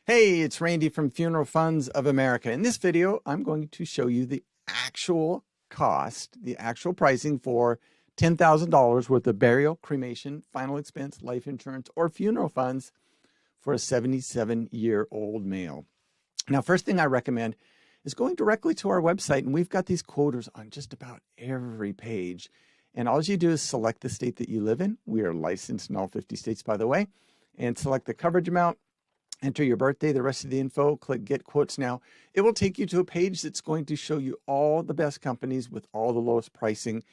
Hey, it's Randy from Funeral Funds of America. In this video, I'm going to show you the actual cost, the actual pricing for $10,000 worth of burial, cremation, final expense, life insurance, or funeral funds for a 77-year-old male. Now, first thing I recommend is going directly to our website, and we've got these quoters on just about every page. And all you do is select the state that you live in. We are licensed in all 50 states, by the way, and select the coverage amount. Enter your birthday, the rest of the info, click Get Quotes Now. It will take you to a page that's going to show you all the best companies with all the lowest pricing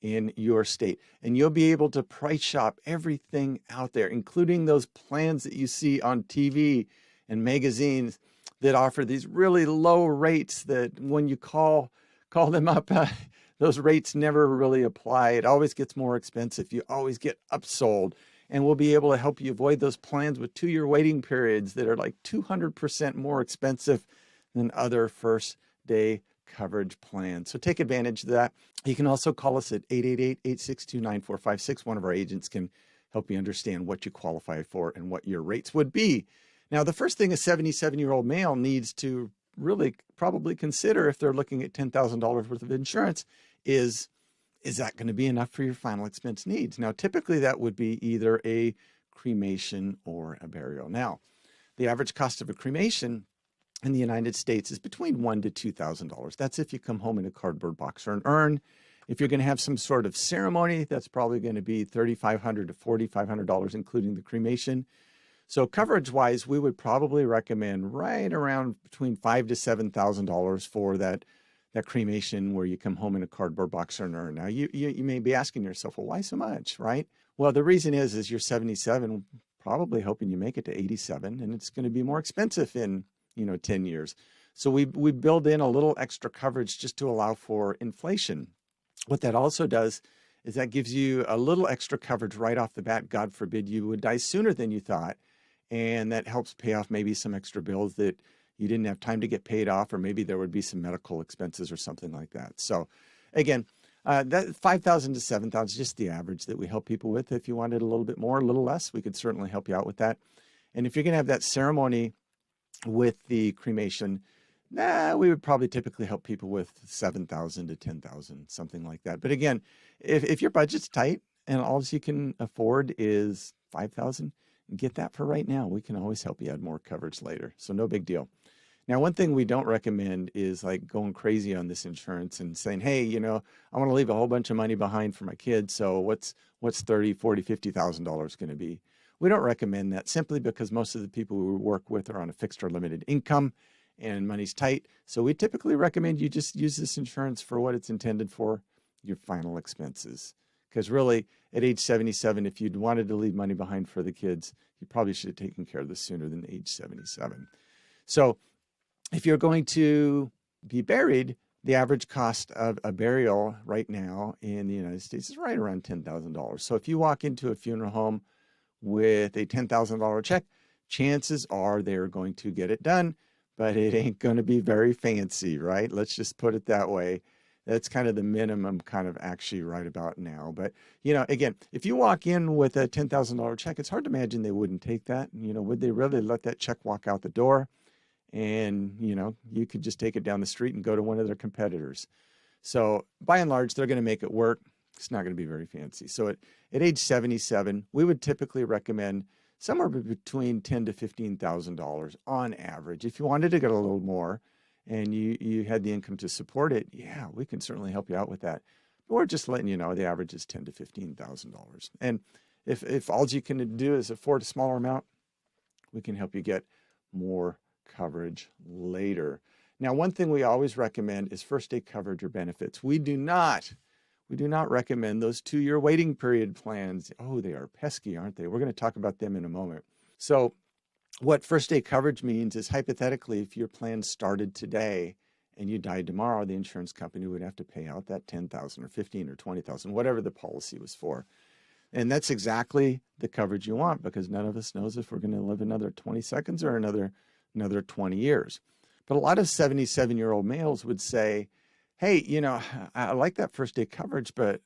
in your state. And you'll be able to price shop everything out there, including those plans that you see on TV and magazines that offer these really low rates that when you call them up, those rates never really apply. It always gets more expensive. You always get upsold. And we'll be able to help you avoid those plans with 2-year waiting periods that are like 200% more expensive than other first day coverage plans. So take advantage of that. You can also call us at 888-862-9456. One of our agents can help you understand what you qualify for and what your rates would be. Now, the first thing a 77-year-old male needs to really probably consider if they're looking at $10,000 worth of insurance is that going to be enough for your final expense needs? Now, typically that would be either a cremation or a burial. Now, the average cost of a cremation in the United States is between $1,000 to $2,000. That's if you come home in a cardboard box or an urn. If you're going to have some sort of ceremony, that's probably going to be $3,500 to $4,500, including the cremation. So coverage-wise, we would probably recommend right around between $5,000 to $7,000 for that cremation where you come home in a cardboard box or an urn. Now, you may be asking yourself, well, why so much, right? Well, the reason is you're 77, probably hoping you make it to 87, and it's going to be more expensive in, 10 years. So we build in a little extra coverage just to allow for inflation. What that also does is that gives you a little extra coverage right off the bat. God forbid you would die sooner than you thought, and that helps pay off maybe some extra bills that you didn't have time to get paid off, or maybe there would be some medical expenses or something like that. So again, that $5,000 to $7,000 is just the average that we help people with. If you wanted a little bit more, a little less, we could certainly help you out with that. And if you're going to have that ceremony with the cremation, we would probably typically help people with $7,000 to $10,000, something like that. But again, if your budget's tight and all you can afford is $5,000, get that for right now. We can always help you add more coverage later. So no big deal. Now, one thing we don't recommend is like going crazy on this insurance and saying, hey, I want to leave a whole bunch of money behind for my kids. So what's $30,000, $40,000, $50,000 going to be? We don't recommend that simply because most of the people we work with are on a fixed or limited income and money's tight. So we typically recommend you just use this insurance for what it's intended for, your final expenses. Because really, at age 77, if you'd wanted to leave money behind for the kids, you probably should have taken care of this sooner than age 77. So if you're going to be buried, the average cost of a burial right now in the United States is right around $10,000. So if you walk into a funeral home with a $10,000 check, chances are they're going to get it done, but it ain't going to be very fancy, right? Let's just put it that way. That's kind of the minimum kind of actually right about now. But, again, if you walk in with a $10,000 check, it's hard to imagine they wouldn't take that. Would they really let that check walk out the door? And, you could just take it down the street and go to one of their competitors. So by and large, they're going to make it work. It's not going to be very fancy. So at age 77, we would typically recommend somewhere between $10,000 to $15,000 on average. If you wanted to get a little more, and you had the income to support it, yeah, we can certainly help you out with that. But we're just letting you know the average is $10,000 to $15,000. And if all you can do is afford a smaller amount, we can help you get more coverage later. Now, one thing we always recommend is first day coverage or benefits. We do not recommend those 2-year waiting period plans. Oh, they are pesky, aren't they? We're going to talk about them in a moment. So what first day coverage means is hypothetically, if your plan started today and you died tomorrow, the insurance company would have to pay out that $10,000 or $15,000 or $20,000, whatever the policy was for. And that's exactly the coverage you want, because none of us knows if we're going to live another 20 seconds or another 20 years. But a lot of 77-year-old males would say, hey, I like that first day coverage, but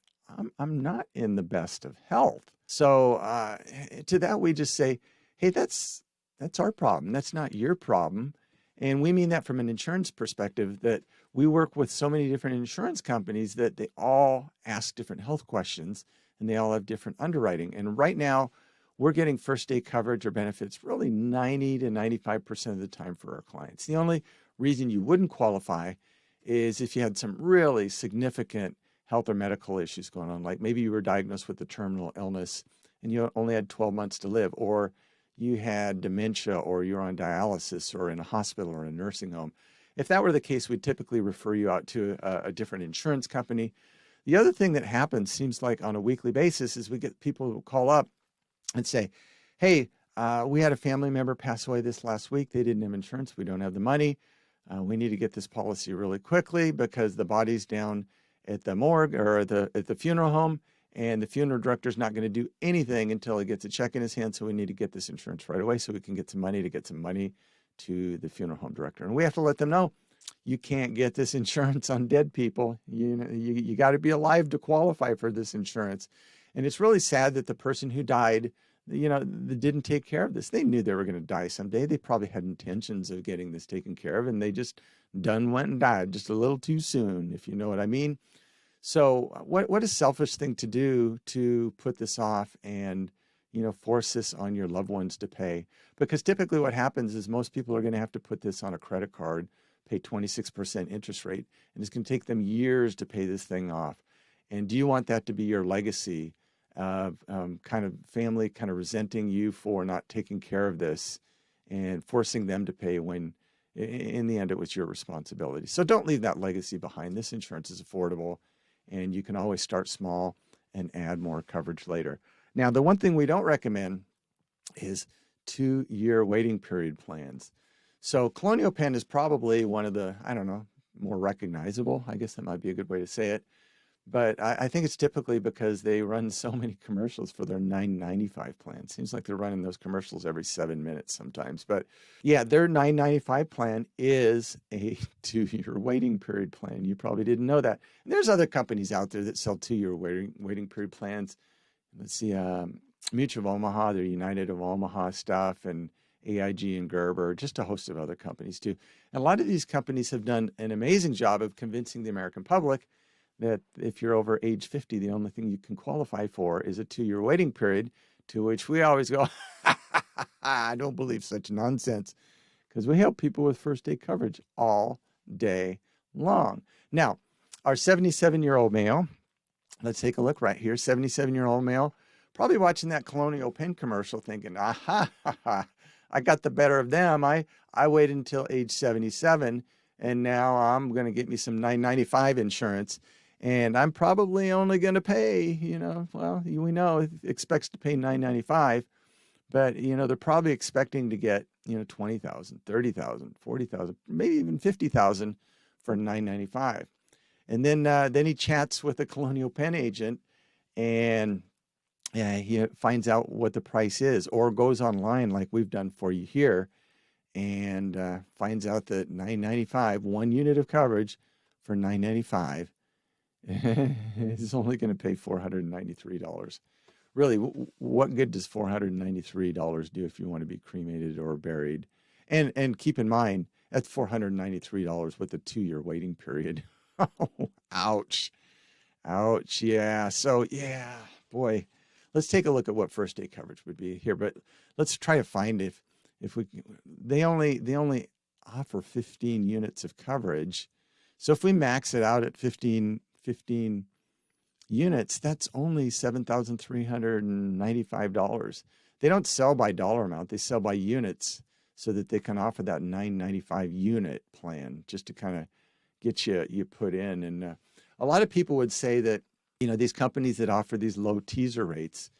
I'm not in the best of health. So to that, we just say, hey, that's That's our problem. That's not your problem. And we mean that from an insurance perspective, that we work with so many different insurance companies that they all ask different health questions and they all have different underwriting. And right now, we're getting first day coverage or benefits really 90 to 95% of the time for our clients. The only reason you wouldn't qualify is if you had some really significant health or medical issues going on, like maybe you were diagnosed with a terminal illness and you only had 12 months to live, or you had dementia, or you're on dialysis, or in a hospital or a nursing home. If that were the case, we'd typically refer you out to a different insurance company. The other thing that happens, seems like on a weekly basis, is we get people who call up and say, hey, we had a family member pass away this last week. They didn't have insurance. We don't have the money. We need to get this policy really quickly because the body's down at the morgue or at the funeral home, and the funeral director's not going to do anything until he gets a check in his hand. So we need to get this insurance right away so we can get some money to the funeral home director. And we have to let them know, you can't get this insurance on dead people. You got to be alive to qualify for this insurance. And it's really sad that the person who died, they didn't take care of this. They knew they were going to die someday. They probably had intentions of getting this taken care of, and they just went and died just a little too soon, if you know what I mean. So what a selfish thing to do to put this off and, force this on your loved ones to pay. Because typically what happens is most people are going to have to put this on a credit card, pay 26% interest rate, and it's going to take them years to pay this thing off. And do you want that to be your legacy of kind of family kind of resenting you for not taking care of this and forcing them to pay when in the end it was your responsibility? So don't leave that legacy behind. This insurance is affordable, and you can always start small and add more coverage later. Now, the one thing we don't recommend is 2-year waiting period plans. So Colonial Penn is probably one of the, more recognizable. I guess that might be a good way to say it. But I think it's typically because they run so many commercials for their $9.95 plan. Seems like they're running those commercials every 7 minutes sometimes. But yeah, their $9.95 plan is a 2-year waiting period plan. You probably didn't know that. And there's other companies out there that sell 2-year waiting period plans. Let's see, Mutual of Omaha, their United of Omaha stuff, and AIG and Gerber, just a host of other companies too. And a lot of these companies have done an amazing job of convincing the American public that if you're over age 50, the only thing you can qualify for is a 2-year waiting period, to which we always go, I don't believe such nonsense, because we help people with first day coverage all day long. Now, our 77-year-old male, let's take a look right here, 77-year-old male, probably watching that Colonial Penn commercial thinking, I got the better of them. I waited until age 77, and now I'm going to get me some $9.95 insurance. And I'm probably only going to pay, we know it expects to pay $9.95, but, they're probably expecting to get, $20,000, $30,000, $40,000, maybe even $50,000 for $9.95. And then he chats with a Colonial Penn agent, and he finds out what the price is, or goes online like we've done for you here, and finds out that $9.95, 1 unit of coverage for $9.95, is only going to pay $493. Really, what good does $493 do if you want to be cremated or buried? And keep in mind, that's $493 with a 2-year waiting period. Oh, ouch. Ouch. Yeah. So, yeah, boy, let's take a look at what first day coverage would be here. But let's try to find if they only offer 15 units of coverage. So if we max it out at 15 units, that's only $7,395. They don't sell by dollar amount. They sell by units so that they can offer that $9.95 unit plan just to kind of get you put in. And a lot of people would say that, these companies that offer these low teaser rates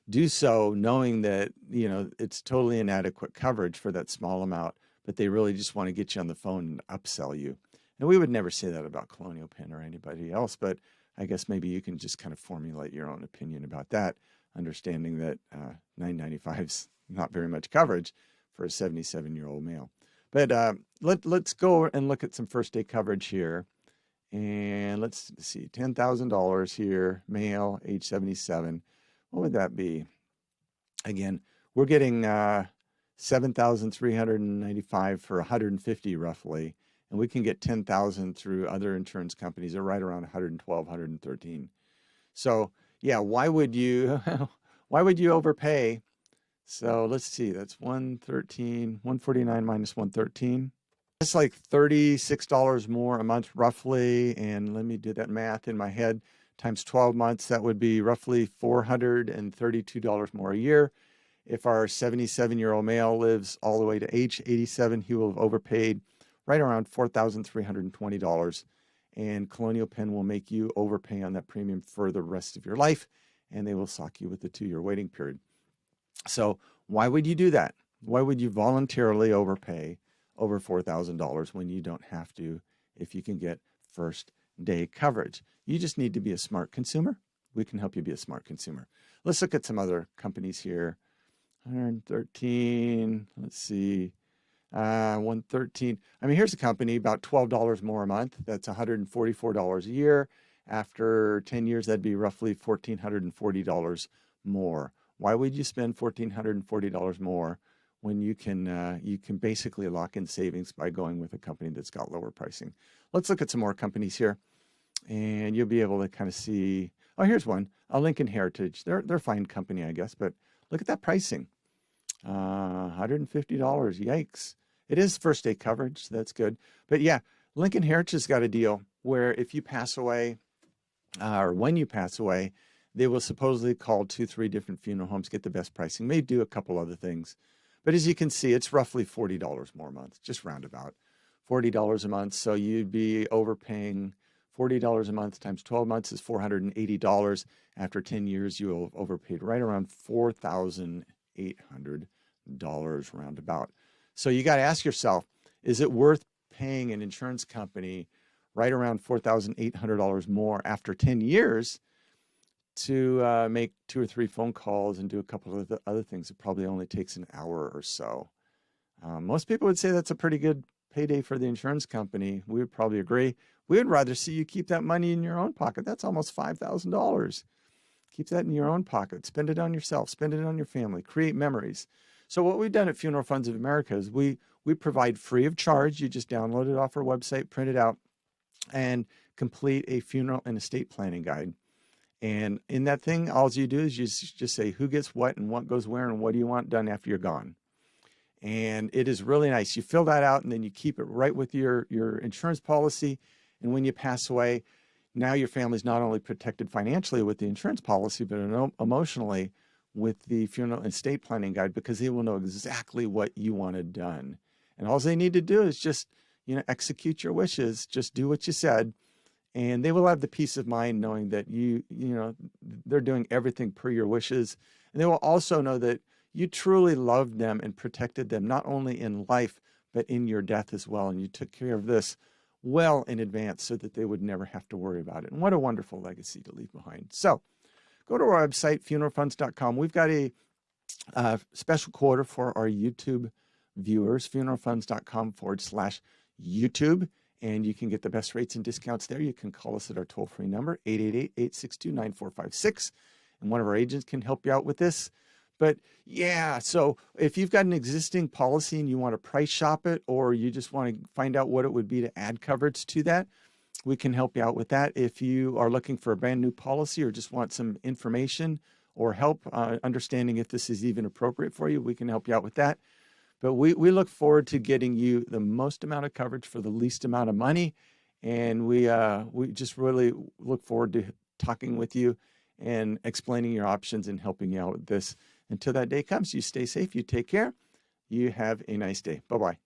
do so knowing that, it's totally inadequate coverage for that small amount, but they really just want to get you on the phone and upsell you. And we would never say that about Colonial Penn or anybody else, but I guess maybe you can just kind of formulate your own opinion about that, understanding that $9.95 is not very much coverage for a 77-year-old male. But let's go and look at some first day coverage here. And let's see, $10,000 here, male, age 77. What would that be? Again, we're getting $7,395 for 150 roughly. And we can get 10,000 through other insurance companies. They're right around 112, 113. So yeah, why would you overpay? So let's see, that's 149 minus 113. That's like $36 more a month roughly. And let me do that math in my head. Times 12 months, that would be roughly $432 more a year. If our 77-year-old male lives all the way to age 87, he will have overpaid right around $4,320. And Colonial Penn will make you overpay on that premium for the rest of your life, and they will sock you with a 2-year waiting period. So why would you do that? Why would you voluntarily overpay over $4,000 when you don't have to if you can get first day coverage? You just need to be a smart consumer. We can help you be a smart consumer. Let's look at some other companies here. 113, let's see, 113. I mean, here's a company about $12 more a month. That's $144 a year. After 10 years, that'd be roughly $1,440 more. Why would you spend $1,440 more when you can basically lock in savings by going with a company that's got lower pricing? Let's look at some more companies here, and you'll be able to kind of see. Oh, here's one, Lincoln Heritage. They're a fine company, I guess, but look at that pricing, $150. Yikes! It is first day coverage, so that's good. But yeah, Lincoln Heritage has got a deal where if you pass away, or when you pass away, they will supposedly call 2-3 different funeral homes, get the best pricing, may do a couple other things. But as you can see, it's roughly $40 more a month, just roundabout. $40 a month, so you'd be overpaying. $40 a month times 12 months is $480. After 10 years, you'll have overpaid right around $4,800 roundabout. So you got to ask yourself, is it worth paying an insurance company right around $4,800 more after 10 years to make 2 or 3 phone calls and do a couple of other things? It probably only takes an hour or so. Most people would say that's a pretty good payday for the insurance company. We would probably agree. We would rather see you keep that money in your own pocket. That's almost $5,000. Keep that in your own pocket. Spend it on yourself. Spend it on your family. Create memories. So what we've done at Funeral Funds of America is we provide free of charge. You just download it off our website, print it out, and complete a funeral and estate planning guide. And in that thing, all you do is you just say who gets what and what goes where and what do you want done after you're gone. And it is really nice. You fill that out and then you keep it right with your insurance policy. And when you pass away, now your family's not only protected financially with the insurance policy, but emotionally with the funeral and estate planning guide, because they will know exactly what you wanted done. And all they need to do is just, execute your wishes, just do what you said. And they will have the peace of mind knowing that they're doing everything per your wishes. And they will also know that you truly loved them and protected them, not only in life, but in your death as well. And you took care of this well in advance so that they would never have to worry about it. And what a wonderful legacy to leave behind. So go to our website, funeralfunds.com. We've got a special quarter for our YouTube viewers, funeralfunds.com/YouTube. And you can get the best rates and discounts there. You can call us at our toll-free number, 888-862-9456. And one of our agents can help you out with this. But yeah, so if you've got an existing policy and you want to price shop it, or you just want to find out what it would be to add coverage to that, we can help you out with that. If you are looking for a brand new policy or just want some information or help understanding if this is even appropriate for you, we can help you out with that. But we look forward to getting you the most amount of coverage for the least amount of money. And we just really look forward to talking with you and explaining your options and helping you out with this. Until that day comes, you stay safe, you take care, you have a nice day. Bye-bye.